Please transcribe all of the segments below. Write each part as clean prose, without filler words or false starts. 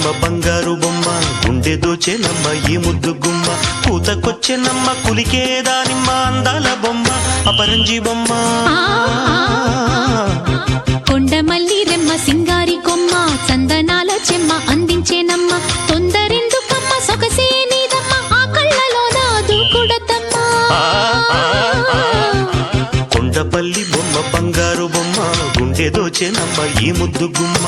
బొమ్మ బంగారు బొమ్మ గుండె దోచెనమ్మ ఈ ముద్దు గుమ్మ పూతకొచ్చెనమ్మ కులికేదానిమ్మ అందాల బొమ్మ అపరంజి బొమ్మ కొండమల్లి రెమ్మ సింగారి కొమ్మ చందనాల చెమ్మ అందించేనమ్మ తొందరెందుకమ్మ సొగసే నీదమ్మ ఆ కళ్ళలో దూకుడద్దమ్మ కొండపల్లి బొమ్మ బంగారు బొమ్మ గుండె దోచెనమ్మ ఈ ముద్దు గుమ్మ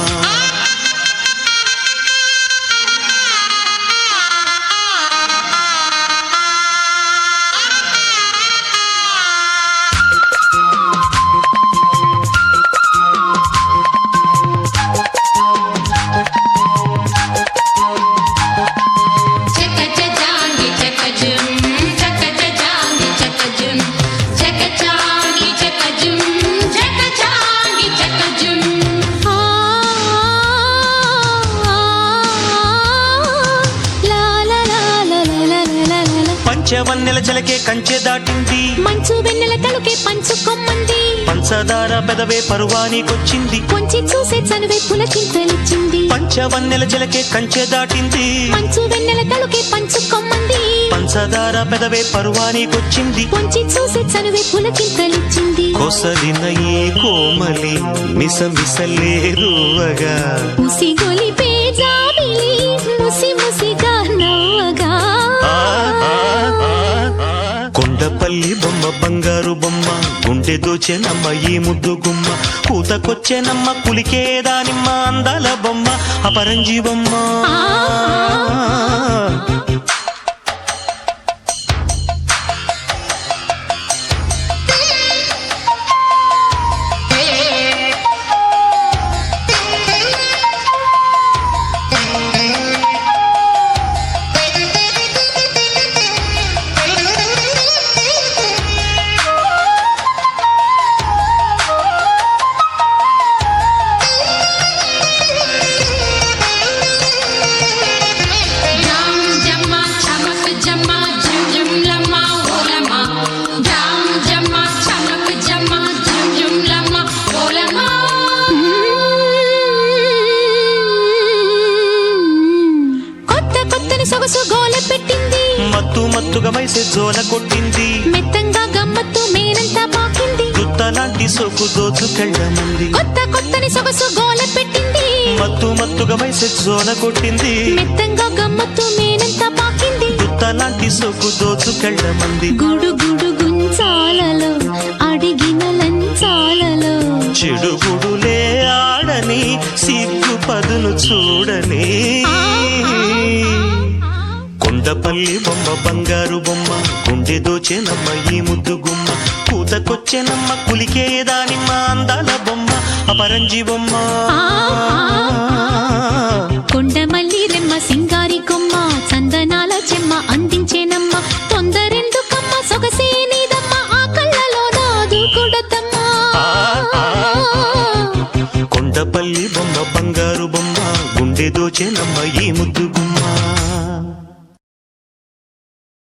పంచవన్నెల చలకే కంచె దాటింది మంచు వెన్నెల తలుకే పంచుకొమ్మంది పంచదార పెదవే పరువానికొచ్చింది కొంచి చూసే చనువే పులకింతలిచ్చింది పంచవన్నెల చలకే కంచె దాటింది మంచు వెన్నెల తలుకే పంచుకొమ్మంది పంచదార పెదవే పరువానికొచ్చింది కొంచి చూసే చనువే పులకింతలిచ్చింది కొసలిన ఈ కోమలి మిసమిసలేరువగా ముసి గొలిపే జాబిలి ముసి ముసిగా నవ్వగా కొండపల్లి బొమ్మ బంగారు బొమ్మ గుండె దోచెనమ్మ ఈ ముద్దు గుమ్మ పూతకొచ్చెనమ్మ కులికేదానిమ్మ అందాల బొమ్మ అపరంజి బొమ్మ సొగసు గోల పెట్టింది మత్తు మత్తుగా మైసే జోల కొట్టింది మెత్తంగా గమ్మత్తు మేనంతా పాకింది దుత్తలాంటి సోకు దోచుకెళ్ళమంది కొత్తని సొగసు గోల పెట్టింది మత్తు మత్తుగా మైసే జోల కొట్టింది మెత్తంగా గమ్మత్తు మేనంతా పాకింది దుత్తలాంటి సోకు దోచుకెళ్ళమంది గుడు గుడు గుంచాలలో అడిగిన లంచాలలో చెడుగుడులే ఆడని సిగ్గు పదును చూడని కొండపల్లి బొమ్మ బంగారు బొమ్మ గుండె దోచెనమ్మ ఈ ముద్దు గుమ్మ పూతకొచ్చెనమ్మ కులికేదానిమ్మ అందాల బొమ్మ అపరంజి బొమ్మ కొండమల్లి రెమ్మ సింగారి కొమ్మ చందనాల చెమ్మ అందించేనమ్మ తొందరెందుకమ్మ సొగసే నీదమ్మ ఆ కళ్ళలో దూకుడద్దమ్మ కొండపల్లి బొమ్మ బంగారు బొమ్మ గుండె దోచెనమ్మ ఈ ముద్దు గుమ్మ